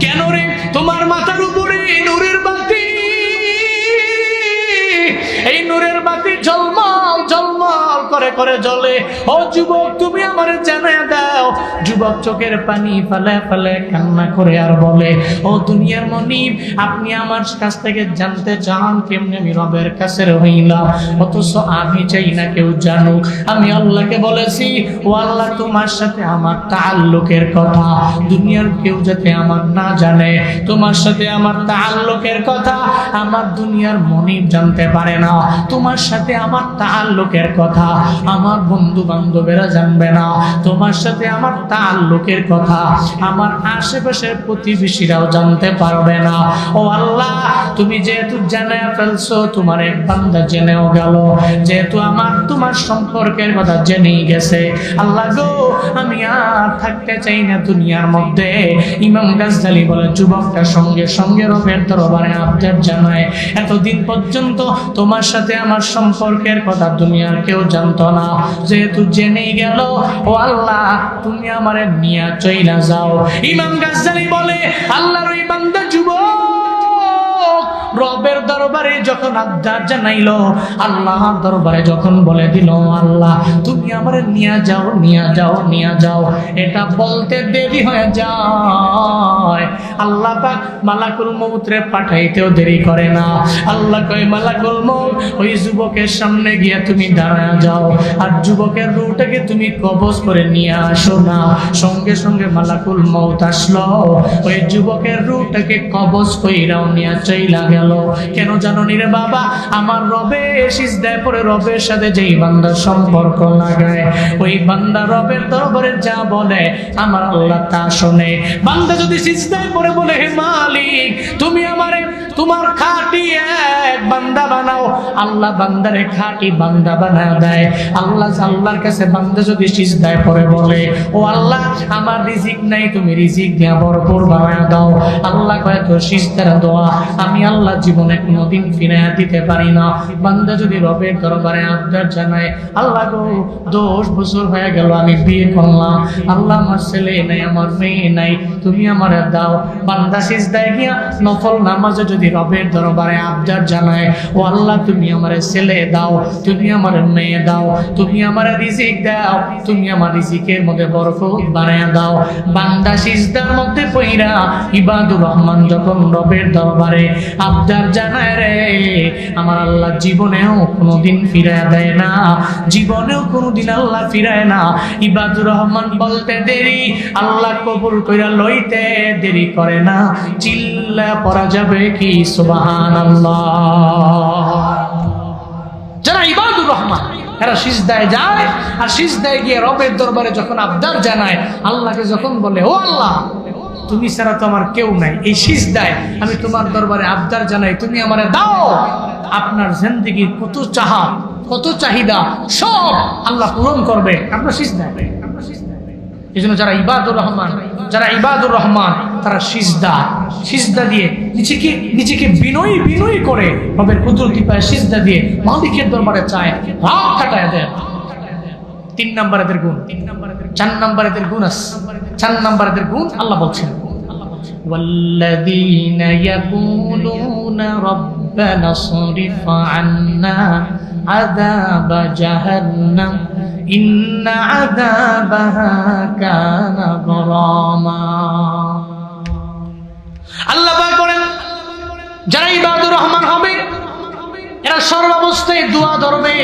কেন রে? তোমার মাথার উপরে নূরের বাতি, এই নূরের বাতি ঝলমল ঝলমল করে করে জ্বলে। ও যুবক, তুমি আমারে জানায়া দাও। যুবক চোখের পানি ফেলে ফেলে কান্না করে আর বলে, ও দুনিয়ার মনিব, আপনি আমার কাছ থেকে জানতে চান কেমনে আমি রবের কাছে হইলাম, অথচ আমি চাই না কেউ জানুক। আমি আল্লাহকে বলেছি, ও আল্লাহ, তোমার সাথে আমার তাআল্লুকের কথা দুনিয়ার কেউ যাতে আমার না জানে, তোমার সাথে আমার তাআল্লুকের কথা আমার দুনিয়ার মনিব জানতে পারে না, তোমার সাথে আমার তাআল্লুকের কথা আমার বন্ধু বান্ধবেরা জানবে না, তোমার সাথে আমার তাআল্লুকের কথা আমার আশেপাশের প্রতিবেশীরাও জানতে পারবে না। ও আল্লাহ, তুমি যেহেতু জানায়া ফেলছো, তোমার এক বান্দা জেনেও গেল, যেহেতু আমার তোমার সম্পর্কের কথা জেনেই গেছে, আল্লাহ গো, আমি আর থাকতে চাই না দুনিয়ার মধ্যে। ইমাম গাজ্জালী বলে, যুবকটা সঙ্গে সঙ্গে রবের দরবারে আবদার জানায়, এতদিন পর্যন্ত তোমার সাথে আমার সম্পর্কের কথা দুনিয়ার কেউ জানতো না, যেহেতু জেনেই গেল, ও আল্লাহ, তুমি আমারে নিয়া চইলা যাও। ইমাম গাজ্জালী বলে, আল্লাহর ওই বান্দা যুবক রবের দরবারে যখন আবদার জানাইলো, আল্লাহর দরবারে যখন বলে দিল, আল্লাহ তুমি আমারে নিয়া যাও নিয়া যাও নিয়া যাও, এটা বলতে দেরি হয়ে যায়। আল্লাহ পাক মালাকুল মউতরে পাঠাইতেও দেরি করে না। আল্লাহ কয়, মালাকুল মউত ওই যুবকের সামনে গিয়া তুমি দাঁড়ায় যাও, আর যুবকের রূহটাকে তুমি কবজ করে নিয়ে আসো না। সঙ্গে সঙ্গে মালাকুল মউত আসলো, ওই যুবকের রূহটাকে কবজ কইরাও নিয়া চইলা গেল। কেন জানো নি রে বাবা? আমার রবে সিজদায় পড়ে রবের সাথে যেই বান্দা সম্পর্ক লাগায়, ওই বান্দা রবের দরবারে যা বলে আমার আল্লাহ তা শোনে। বান্দা যদি সিজদায় পড়ে বলে, হে মালিক, তুমি আমারে তোমার খাঁটি এক বান্দা বানাও, আল্লাহ বান্দারে খাঁটি বান্দা বানায় দেয়। আল্লাহর কাছে বান্দা যদি সিজদায় পড়ে বলে, ও আল্লাহ, আমার রিজিক নাই, তুমি রিজিক দিয়া ভরপুর বানায় দাও, আল্লাহ কয়, তো সিজদার দোয়া আমি আল্লাহ জীবনে কোনোদিন ফিরাইয়া দিতে পারি না। বান্দা যদি রবের দরবারে আবদার জানায়, আল্লাহ গো, 10 বছর হয়ে গেল আমি বিয়ে করলাম, আল্লাহ আমার ছেলে নাই, আমার মেয়ে নাই, তুমি আমারে দাও। বান্দা সিজদায় গিয়া নফল নামাজে যদি রবের দরবারে আবদার জানায়, ও আল্লাহ তুমি আমারে ছেলে দাও, তুমি আমারে মেয়ে দাও, তুমি আমারে রিজিক দাও, তুমি আমার রিজিকের মধ্যে বরকত বানায়া দাও। বান্দা সিজদার মধ্যে পইরা ইবাদুর রহমান যখন রবের দরবারে আবদার জানায় রে, আমার আল্লাহ জীবনেও কোনোদিন ফিরায় দেয় না, জীবনেও কোনোদিন আল্লাহ ফিরায় না। ইবাদুর রহমান বলতে দেরি, আল্লাহ কবুল কইরা লইতে দেরি করে না। চিল্লা পড়া যাবে কি সুবহানাল্লাহ? যারা ইবাদুর রহমান এরা সিজদায় যায়, আর সিজদায় গিয়ে রবের দরবারে যখন আবদার জানায়, আল্লাহকে যখন বলে, ও আল্লাহ, তুমি ছাড়া তো আমার কেউ নাই, এই সিজদায় আমি তোমার দরবারে আবদার জানাই, তুমি আমারে দাও। আপনার জিন্দেগির কত চাহা, কত চাহিদা সব আল্লাহ পূরণ করবে আপনার সিজদায়। এই জন্য যারা ইবাদুর রহমান তারা সিজদা দিয়ে নিজেকে বিনয়ী করে রবের কুদরতি পায় সিজদা দিয়ে মালিকের দরবারে চায়, রাত কাটায় দেয়। 3 নাম্বার এদের গুণ। 4 নাম্বার এদের গুণ আছে। 4 নাম্বার এদের গুণ আল্লাহ বলছেন, والذين يقولون ربنا اصرف عنا عذاب جهنم إن عذابها كان غراما। আল্লাহ পাক বলেন, যারা ইবাদুর রহমান হবে এরা সর্বাবস্থায় দোয়া ধরবে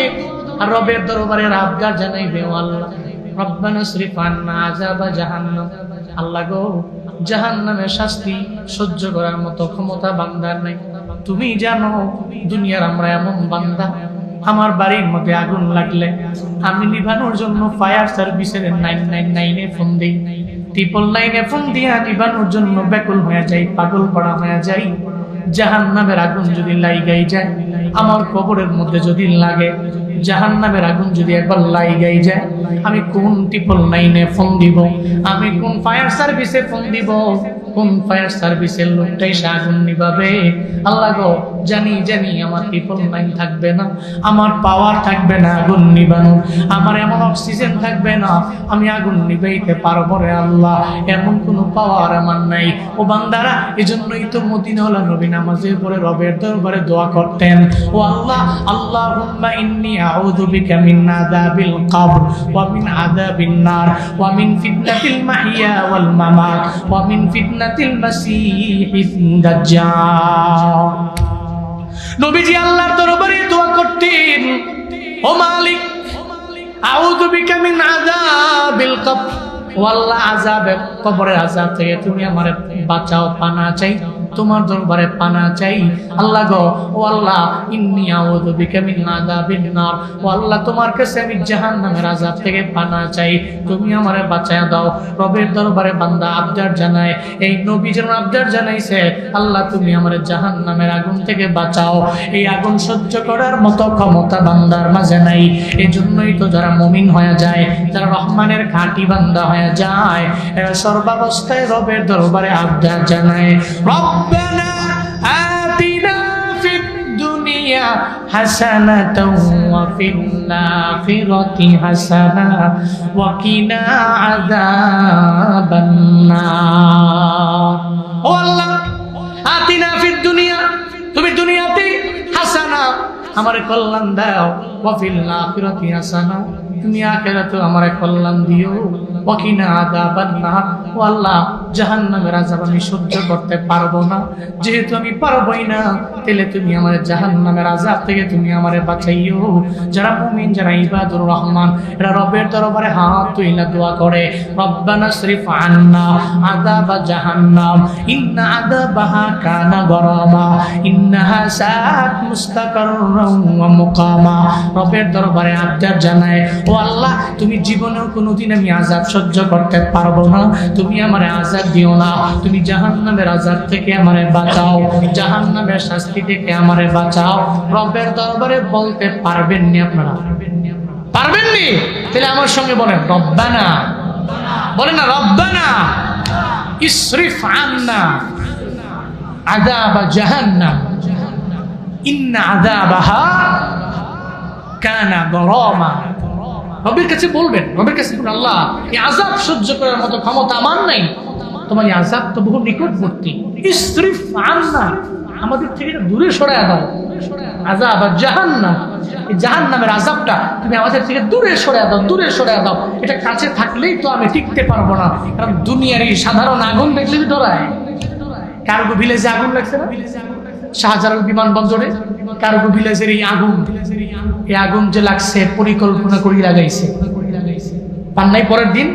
আর রবের দরবারে আবদার জানাইবে, ও আল্লাহ, রব্বানা সরিফ আন্না আযাবা জাহান্নাম, আল্লাহ গো, জাহান্নামের শাস্তি সহ্য করার মতো ক্ষমতা বান্দার নাই। তুমি জানো দুনিয়ার আমরা এমন বান্দা, আমার বাড়ির মধ্যে আগুন লাগলে আমি নিভানোর জন্য ফায়ার সার্ভিসের 999 ফোন দিই, 999 ফোন দিয়া নিভানোর জন্য ব্যাকুল হয়ে যাই, পাগল পড়া হয়ে যাই। জাহান্নামের আগুন যদি লাগাই যায়, আমার কবরের মধ্যে যদি লাগে, জাহান্নামের আগুন যদি একবার লাইগাই যায়, আমি কোন ট্রিপল লাইনে ফোন দিব, আমি কোন ফায়ার সার্ভিসে ফোন দিব, কোন ফায়ার সার্ভিসের লোকটাই সে আগুন নিভাবে? আল্লাহ গো, জানি জানি আমার ট্রিপল লাইন থাকবে না, আমার পাওয়ার থাকবে না আগুন নিভানো, আমার এমন অক্সিজেন থাকবে না, আমি আগুন নিভাইতে পারবো রে আল্লাহ, এমন কোনো পাওয়ার আমার নাই। ও বান্দারা, এজন্যই তো মদিনাওয়ালা নবী নামাজের পরে রবের দরবারে দোয়া করতেন, ও আল্লাহ, আল্লাহুম্মা ইন্নী আউযু বিকা মিন আযাবিল কবর ওয়া মিন আযাবিন নার ওয়া মিন ফিতনাতিল মাহইয়া ওয়াল মামাত ওয়া মিন ফিতনাতিল মাসীহিদ দাজ্জাল। নবীজি আল্লাহর দরবারে দোয়া করতেন, ও মালিক, আউযু বিকা মিন আযাবিল কবর, ও আল্লাহ, আযাবে কবরের আযাব থেকে তুমি আমারে বাঁচাও, পানা চাই, তোমার দরবারে পানা চাই। আল্লাহ গো, ও আল্লাহ, ইন্নী আউযু বিকা মিন আযাবিন নার, ও আল্লাহ, তোমার কাছে আমি জাহান্নামের আযাব থেকে পানা চাই, তুমি আমারে বাঁচায়া দাও। রবের দরবারে বান্দা আবদার জানায়, এই নবী যেন আবদার জানাইছে, আল্লাহ তুমি আমারে জাহান্নামের আগুন থেকে বাঁচাও। এই আগুন সহ্য করার মতো ক্ষমতা বান্দার মাঝে নাই। এজন্যই তো যারা মুমিন হয়ে যায়, যারা রহমানের খাঁটি বান্দা হয়ে যায়, এরা সর্বাবস্থায় রবের দরবারে আবদার জানায়, রব্বানা আতিনা ফিদ দুনিয়া হাসানাতাও ওয়া ফিল আখিরাতি হাসানা ওয়া কিনা আযাবান নার। ও আল্লাহ, আতিনা ফিদ দুনিয়া, তুমি দুনিয়াতে হাসানা, আমারে কল্যাণ দাও, ওয়া ফিল আখিরাতি হাসানা, তুমি আখিরাতে আমারে কল্যাণ দিও, ওয়া কিনা আযাবান নার। ও আল্লাহ, জাহান্নামের আযাব আমি সহ্য করতে পারবো না, যেহেতু আমি পারবোই না, তাহলে তুমি আমার জাহান্নামের আযাব থেকে তুমি আমারে বাঁচাইও। যারা মুমিন, যারা ইবাদুর রহমান, এরা রবের দরবারে হাত তুইলা দোয়া করে, রব্বানা সরিফ আন্না আযাবা জাহান্নাম ইন্না আযাবাহা কানা গরামা ইন্নাহা সাআত মুস্তাকাররান ওয়া মুকামা। রবের দরবারে আবদার জানায়, ও আল্লাহ, তুমি জীবনেও কোনোদিন আমি আযাব সহ্য করতে পারবো না, তুমি আমারে আযাব দিও না, তুমি জাহান্নামের আযাব থেকে আমারে বাঁচাও, জাহান্নামের শাস্তি থেকে আমারে বাঁচাও। রবের দরবারে বলতে পারবেন নি আপনারা? পারবেন নি? তাহলে আমার সঙ্গে বলেন, রব্বানা, বলেন না, রব্বানা ইসরিফ আন্না আযাবা জাহান্নাম ইন্না আযাবাহা কানা গরামা। রবের কাছে বলবেন, রবের কাছে বলুন, আল্লাহ, এই আযাব সহ্য করার মতো ক্ষমতা আমার নাই, তোমার এই আযাব তো বহু নিকটবর্তী, ইসরিফ আন্না, আমাদের থেকে দূরে সরায় দাও, আযাব জাহান্নাম, এই জাহান্নামের আযাবটা তুমি আমাদের থেকে দূরে সরায় দাও, দূরে সরায় দাও। এটা কাছে থাকলেই তো আমি টিকতে পারবো না, কারণ দুনিয়ার এই সাধারণ আগুন দেখলে ডরায়। কার্গো ভিলেজে আগুন লাগছে না, শাহজালাল বিমানবন্দরে কার্গো ভিলেজের এই আগুন, এই আগুন যে লাগছে পরিকল্পনা করে লাগাইছে। পান্নাই পরের দিন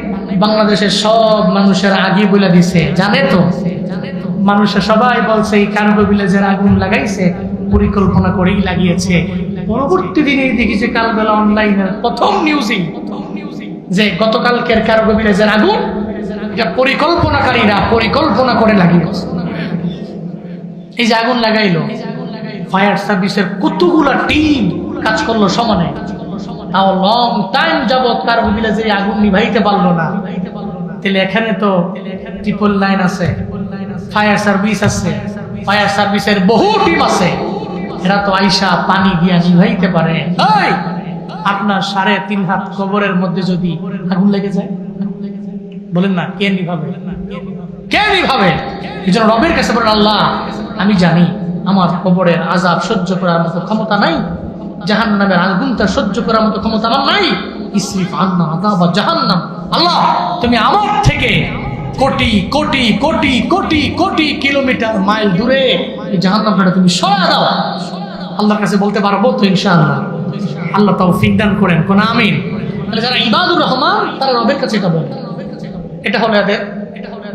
বাংলাদেশের সব মানুষের আগে বলে দিছে, জানে তো, মানুষের সবাই বলছে এই কার্গো ভিলেজের আগুন লাগাইছে, পরিকল্পনা করেই লাগিয়েছে। পরবর্তী দিনে দেখি যে কালবেলা অনলাইনের প্রথম নিউজই যে গতকালকের কার্গো ভিলেজের আগুন এটা পরিকল্পনাকারীরা পরিকলনা করে লাগিয়েছে। এই যে আগুন লাগাইলো, ফায়ার সার্ভিসের কতগুলা টিম কাজ করলো সমানে, তাও লং টাইম যাবত কার্গো ভিলেজে আগুন নিভাইতে পারলো না। তাহলে এখানে তো ট্রিপল লাইন আছে, ফায়ার সার্ভিস আছে, ফায়ার সার্ভিসের বহু টিম আছে, এরা তো আইসা পানি দিয়া নিভাইতে পারে। আপনার 3.5 হাত কবরের মধ্যে যদি আগুন লেগে যায়, বলেন না, কে নিভাবে? কে নিভাবে? এই জন্য রবের কাছে বলেন, আল্লাহ, আমি জানি আমার কবরের আযাব সহ্য করার মতো ক্ষমতা নাই, জাহান্নামের আগুনটা সহ্য করার মতো ক্ষমতা আমার নাই, ইসরিফ আন্না আযাবা জাহান্নাম। আল্লাহ, তুমি আমার থেকে কোটি কোটি কোটি কোটি কোটি কিলোমিটার মাইল দূরে এই জাহান্নামটা তুমি সরায় দাও। আল্লাহর কাছে বলতে পারবো তো ইনশাআল্লাহ? আল্লাহ তৌফিক দান করেন, কোন আমিন। তাহলে যারা ইবাদুর রহমান তারা রবের কাছে এটা বলে। এটা হলো এদের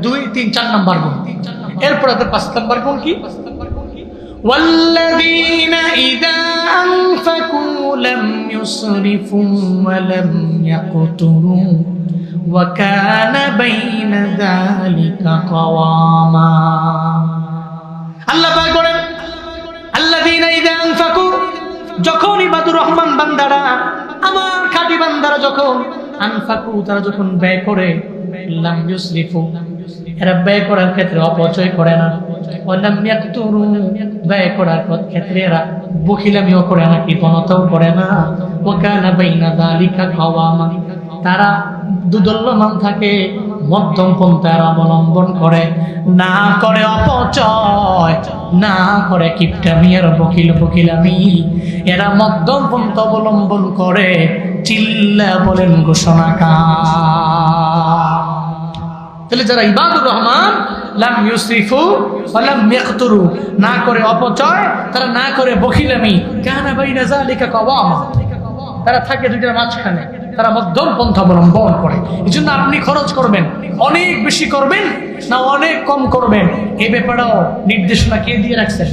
2, 3, 4 নাম্বার গুণ। এরপর এদের 5 নাম্বার গুণ কি? والذين إذا أنفقوا لم يسرفوا ولم يقتروا وكان بين ذلك قواما। আল্লাহ পাক বলেন, الذين إذا أنفقوا, যখন ইবাদুর রহমান বান্দারা যখন আনফাকু তারা যখন ব্যয় করে, লাম ইউসরিফু এরা ব্যয় করার ক্ষেত্রে অপচয় করে না, ওয়ালাম ইয়াকতুরু ব্যয় করার ক্ষেত্রে এরা বখিলামিও করে না, কৃপণতাও করে না। ওয়া কানা বাইনা যালিকা কাওয়ামা তারা দুদল্যমান থাকে, মধ্যম পন্থার অবলম্বন করে, না করে অপচয়, না করে কিপটামি আর বখিলামি, এরা মধ্যম পন্থা অবলম্বন করে। চিল্লা বলেন ঘোষণাকার। তাহলে যারা ইবাদুর রহমান লাম ইউসরিফু ওয়া লাম ইয়াকতুরু না করে অপচয়, তারা না করে বখিলামি, কানা বাইনা যালিকা কাওয়ামা তারা থাকে দুইটার মাঝখানে, তারা মধ্যম পন্থা অবলম্বন করে। এই জন্য আপনি খরচ করবেন, অনেক বেশি করবেন না অনেক কম করবেন, এ ব্যাপারেও নির্দেশনা কে দিয়ে রাখছেন?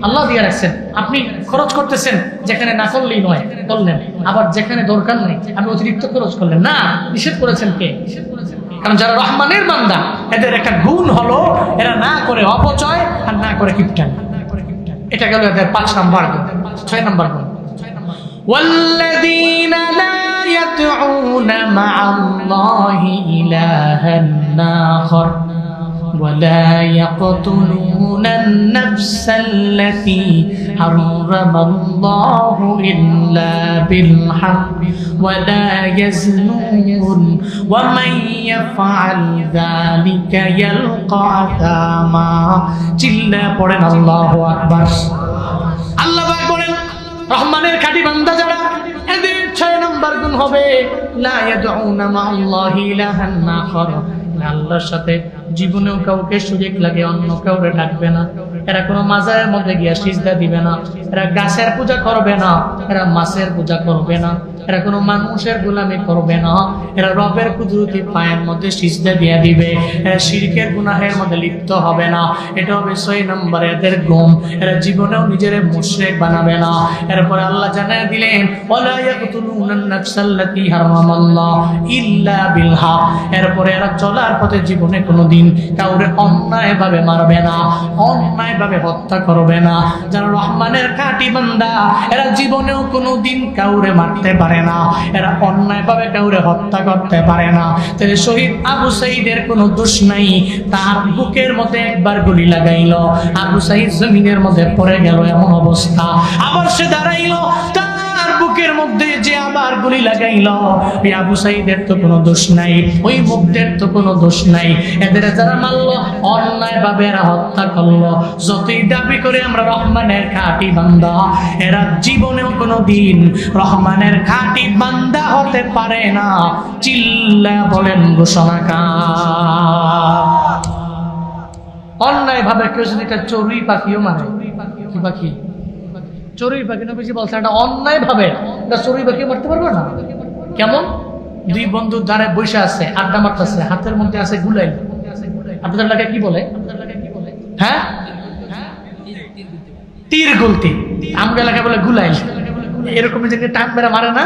আল্লাহ দিয়ে রাখছেন। আপনি খরচ করতেছেন, যেখানে না করলেই নয় করলেন, আবার যেখানে দরকার নেই আপনি অতিরিক্ত খরচ করলেন, না, নিষেধ করেছেন কে? কারণ যারা রহমানের বান্দা এদের একটা গুণ হলো এরা না করে অপচয় আর না করে কিপটামি। এটা গেল এদের 5 নাম্বার গুণ। 6 নাম্বার গুণ, والذين لا يدعون مع الله إلها آخر ولا يقتلون النفس التي حرم الله إلا بالحق ولا يزنون ومن يفعل ذلك يلقى أثاما চিল্লা পড়েন আল্লাহু আকবার। আল্লাহ পাক বলেন রহমানের খাঁটি বান্দা যারা, এদের 6 নম্বর গুণ হবে লা ইয়াদউনা মাআল্লাহি ইলাহান আখার, আল্লাহর সাথে জীবনেও কাউকে সুযোগ লাগে অন্য কাউরে ডাকবে না, এরা কোনো মাজারের মধ্যে গিয়ে সিজদা দিবে না, এরা গাছের পূজা করবে না, এরা মাছের পূজা করবে না, এরা কোনো মানুষের গোলামি করবে না, এরা রবের কুদরতি পায়ের মধ্যে সিজদা দিয়ে দিবে, এরা শিরকের গুনাহের মধ্যে লিপ্ত হবে না। এটা হবে 6 নম্বর এদের গুণ। এরা জীবনেও নিজের মুশরিক বানাবে না। এরপরে আল্লাহ জানায় দিলেন ওয়ালা ইয়াকতুলুনান নাফসাল্লাতী হারামাল্লাহ ইল্লা বিল হক। এরপরে এরা চলার পথে জীবনে কোনোদিন কাউরে অন্যায়ভাবে মারবে না, অন্যায়ভাবে হত্যা করবে না। যারা রহমানের খাঁটি বান্দা এরা জীবনেও কোনোদিন কাউরে মারতে পারে না, এরা অন্যায়ভাবে কাউরে হত্যা করতে পারে না। তাহলে শহীদ আবু সাঈদের কোনো দোষ নাই, তার বুকের মধ্যে একবার গুলি লাগাইলো, আবু সাঈদ জমিনের মধ্যে পড়ে গেল এমন অবস্থা, আবার সে দাঁড়াইলো, তার বুকের মধ্যে যে আবার গুলি লাগাইলো, ওই আবু সাঈদের তো কোনো দোষ নাই, ওই মুগ্ধের তো কোনো দোষ নাই। এদের যারা মারলো অন্যায়ভাবে এরা হত্যা করলো, যতই দাবি করে আমরা রহমানের খাঁটি বান্দা, এরা জীবনেও কোনো দিন রহমানের খাঁটি বান্দা হতে পারে না। চিল্লা বলেন ঘোষণাকার। অন্যায়ভাবে কেউ যদি একটা চড়ুই পাখিও মারে, কি পাখি? চড়ুই পাখি। নবীজি বলছেন এটা অন্যায়ভাবে এটা চড়ুই পাখি মারতে পারবে না। কেমন? 2 বন্ধু দ্বারে বসে আছে, আড্ডা মারতেছে, হাতের মধ্যে আছে গুলাইল। আপনাদের এলাকায় কি বলে? হ্যাঁ, তীর গুলতি। আমার এলাকায় বলে গুলাইল। এরকম যে টান মেরা মারে না,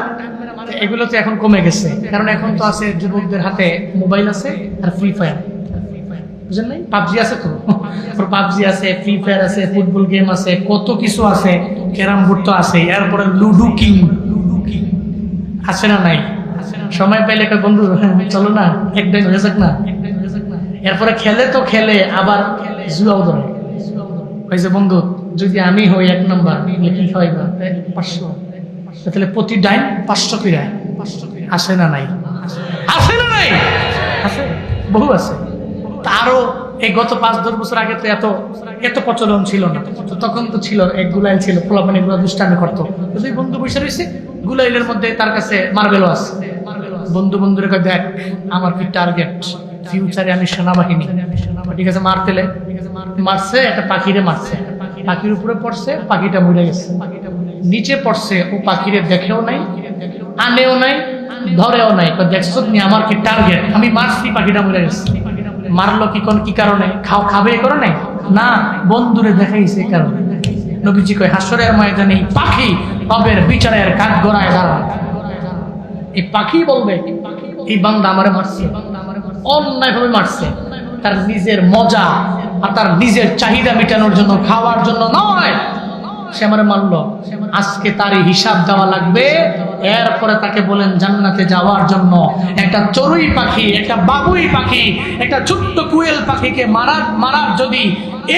এগুলো তো এখন কমে গেছে, কারণ এখন তো আছে যুবকদের হাতে মোবাইল আছে আর ফ্রি ফায়ার, বুঝলেন নাই? পাবজি আছে তো, পাবজি আছে, ফ্রি ফায়ার আছে, ফুটবল গেম আছে, কত কিছু আছে, ক্যারাম বোর্ড তো আছে, এরপরে লুডো কিং আছে না নাই? সময় পাইলে একটা বন্ধু চলো না একদিন হয়ে যাক না, এরপরে খেলে তো খেলে, আবার জুয়াও ধরে। ওই যে বন্ধু যদি আমি হই 1 নম্বর কি হয় 500, তাহলে প্রতি ডাইন 500 করে আসে না নাই? আসে না নাই? আছে, বহু আছে। আরো এই গত 5-10 বছর আগে তো এত প্রচলন ছিল না, তো তখন তো ছিল এক গুলাইল ছিল, পোলাপানি গুলা দুষ্টামি করতো। যদি বন্ধু বসে রয়েছে, গুলাইলের মধ্যে তার কাছে মার্বেলও আছে, বন্ধুরে কয় দেখ আমার কি টার্গেট, ফিউচারে আমি সেনাবাহিনী, ঠিক আছে? মারছে একটা পাখিরে, মারছে, পাখির উপরে পড়ছে, পাখিটা মরে গেছে, নিচে পড়ছে, ও পাখিরে দেখেও নাই, আনেও নাই, ধরেও নাই, দেখছো নি আমার কি টার্গেট, আমি মারছি, পাখিটা মরে গেছে। মারলো কি কারণে? খাবে এই কারণে না, বন্ধুরে দেখাইছে এই কারণে। নবীজি কয় হাসরের ময়দানে এই পাখি রবের বিচারের কাঠ গড়ায় দাঁড়ায়, এই পাখি বলবে এই বান্দা আমারে মারছে, অন্যায়ভাবে মারছে, তার নিজের মজা আর তার নিজের চাহিদা মেটানোর জন্য, খাওয়ার জন্য নয়, সে আমারে মারলো, আজকে তার হিসাব দেওয়া লাগবে। এরপরে তাকে বলেন জান্নাতে যাওয়ার জন্য একটা চড়ুই পাখি, একটা বাবুই পাখি, একটা ছোট্ট কুয়েল পাখিকে মারার যদি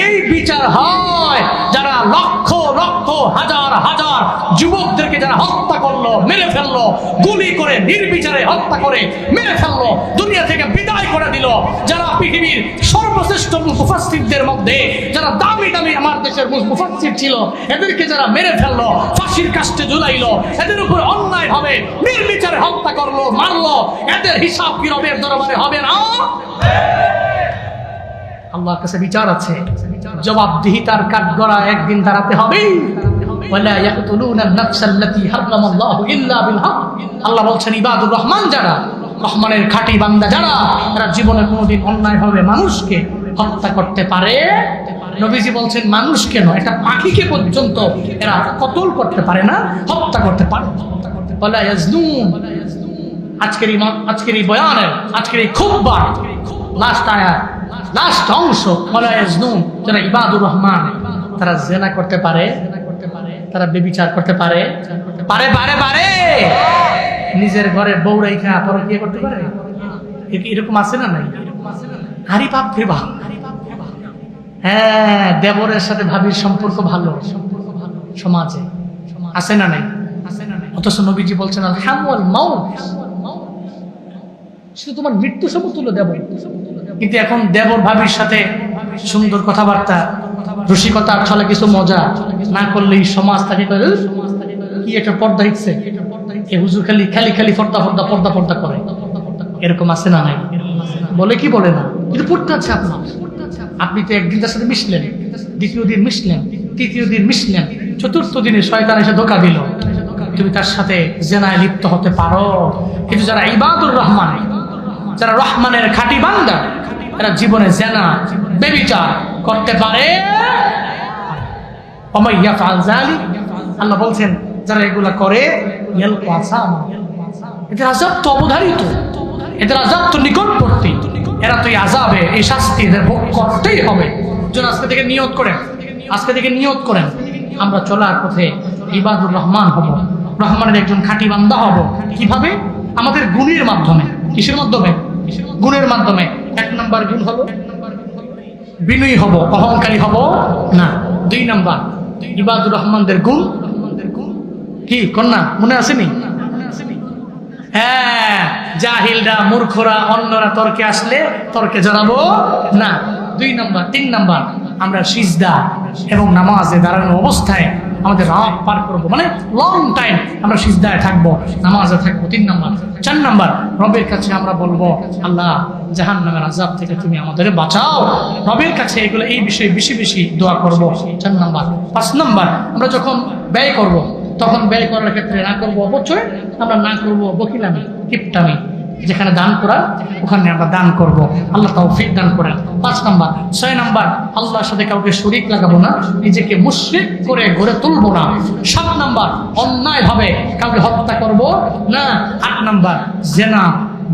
এই বিচার হয়, যারা লক্ষ লক্ষ হাজার হাজার যুবকদেরকে যারা হত্যা করলো, মেরে ফেললো, গুলি করে নির্বিচারে হত্যা করে মেরে ফেললো, দুনিয়া থেকে বিদায় করে দিল, যারা পৃথিবীর সর্বশ্রেষ্ঠ মুফাসসিরদের মধ্যে যারা দামি দামি আমার দেশের মুফাসসির ছিল, এদেরকে যারা মেরে ফেললো, ফাঁসির কাস্টে ঝুলাইলো, এদের উপর অন্যায় ভাবে নির্বিচারে হত্যা করলো, মারলো, এদের হিসাব কি রবের দরবারে হবে না? আল্লাহর কাছে বিচার আছে, জবাবদিহিতার কাঠগড়া একদিন দাঁড়াতে হবে। ওয়ালা ইয়াকতুলুনা আন-নাফসাল্লাতী হারামাল্লাহু ইল্লা বিল হক। আল্লাহ বলছেন ইবাদুর রহমান যারা, রহমানের খাঁটি বান্দা যারা, তারা জীবনে কোনোদিন অন্যায়ভাবে মানুষকে হত্যা করতে পারে। নবীজি বলছেন মানুষ কেন, একটা পাখিকে পর্যন্ত এরা কতল করতে পারে না, হত্যা করতে পারে। ওয়ালা ইয়াজনুন। আজকের এই বয়ানের, আজকের এই খুতবার লাস্ট আয়াত, লাস্ট অংশ, ওয়ালা ইয়াজনুন, যারা ইবাদুর রহমান তারা জিনা করতে পারে, তারা ব্যভিচার করতে পারে, পারে পারে পারে নিজের ঘরে বউ রাইখা পরকিয়া করতে পারে। এরকম আছে না নাই? আরে বাপ রে বাপ। হ্যাঁ, দেবরের সাথে ভাবির সম্পর্ক ভালো সমাজে আছে না নাই? অথচ নবীজি বলছেন আল হাম ওয়াল মাউত, শুধু তোমার মৃত্যু সমতুল্য দেব। কিন্তু এখন দেবর ভাবির সাথে সুন্দর কথাবার্তা, রসিকতার ছলে কিছু মজা না করলেই সমাজ তাকে কি একটা পর্দা হিচ্ছে, এ হুজুর খালি খালি খালি পর্দা পর্দা পর্দা পর্দা করে। এরকম আছে না নাই? বলে কি বলে না? কিন্তু পড়তে আছে আপনার। আপনি তো একদিন তার সাথে মিশলেন, দ্বিতীয় দিন মিশলেন, তৃতীয় দিন মিশলেন, চতুর্থ দিনে শয়তান এসে ধোঁকা দিল, তুমি তার সাথে জেনায় লিপ্ত হতে পারো। কিন্তু যারা ইবাদুর রহমান, যারা রহমানের খাঁটি বান্দা, এরা জীবনে জেনা ব্যভিচার করতে পারে। আল্লাহ বলছেন যারা এগুলা করে এদের আযাব তো অবধারিত, এদের আযাব তো নিকটবর্তী, এরা তো এই আযাবে, এই শাস্তি এদের ভোগ করতেই হবে। যেন আজকে থেকে নিয়ত করেন, আজকে থেকে নিয়ত করেন আমরা চলার পথে ইবাদুর রহমান হব, রহমানের একজন খাঁটি বান্দা হব। কিভাবে? আমাদের গুণের মাধ্যমে। কিসের মাধ্যমে? গুণের মাধ্যমে। 1 নম্বর গুণ হলো বিনয়ী হব, অহংকারী হব না। 2 নম্বর ইবাদুর রহমানদের গুণ কি কন্যা মনে আসেনি? হ্যাঁ, জাহিলরা, মূর্খরা, অন্যরা তর্কে আসলে তর্কে জড়াবো না। 2 নম্বর। 3 নম্বর আমরা সিজদা এবং নামাজে দাঁড়ানো অবস্থায় আমাদের রাত পার করবো, মানে লং টাইম আমরা সিজদায় থাকবো, নামাজে থাকবো। 3 নম্বর। 4 নম্বর রবের কাছে আমরা বলবো আল্লাহ জাহান্নামের আযাব থেকে তুমি আমাদের বাঁচাও। রবের কাছে এগুলো এই বিষয়ে বেশি বেশি দোয়া করবো। 4 নম্বর। 5 নম্বর আমরা যখন ব্যয় করব, তখন ব্যয় করার ক্ষেত্রে না করবো অপচয়, আমরা না করবো বকিলামি, কিপটামি। যেখানে দান করার ওখানে আমরা দান করব। আল্লাহ তৌফিক দান করেন। 5 নম্বর। 6 নম্বর আল্লাহর সাথে কাউকে শরীক লাগাবো না, নিজেকে মুশরিক করে গড়ে তুলবো না। 7 নম্বর অন্যায় ভাবে কাউকে হত্যা করব না। 8 নম্বর জিনা,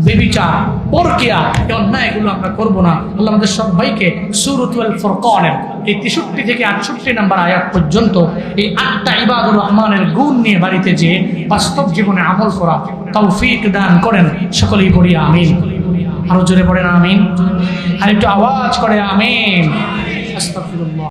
ব্যভিচার, পরকিয়া, এই অন্যায়গুলো আমরা করবো না। আল্লাহ আমাদের সবাইকে সূরাতুল ফুরকানের এই 63 থেকে 68 নম্বর আয়াত পর্যন্ত এই 8টা ইবাদুর রহমানের গুণ নিয়ে বাড়িতে যে বাস্তব জীবনে আমল করা তৌফিক দান করেন। সকলেই পড়ি আমিন। আরো জোরে পড়েন আমিন, আর একটু আওয়াজ করে আমিন। আস্তাগফিরুল্লাহ।